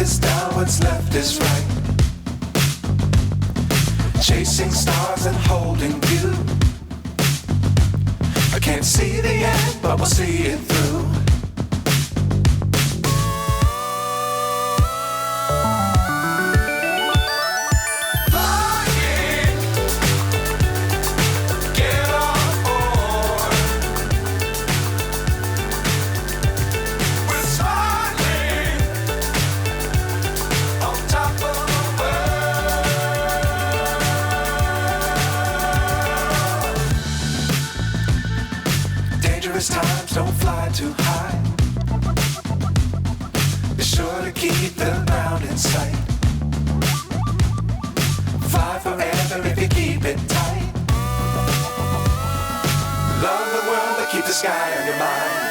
is down, what's left is right. Chasing stars and holding you. I can't see the end, but we'll see it through. Times don't fly too high. Be sure to keep the ground in sight. Fly forever if you keep it tight. Love the world, but keep the sky on your mind.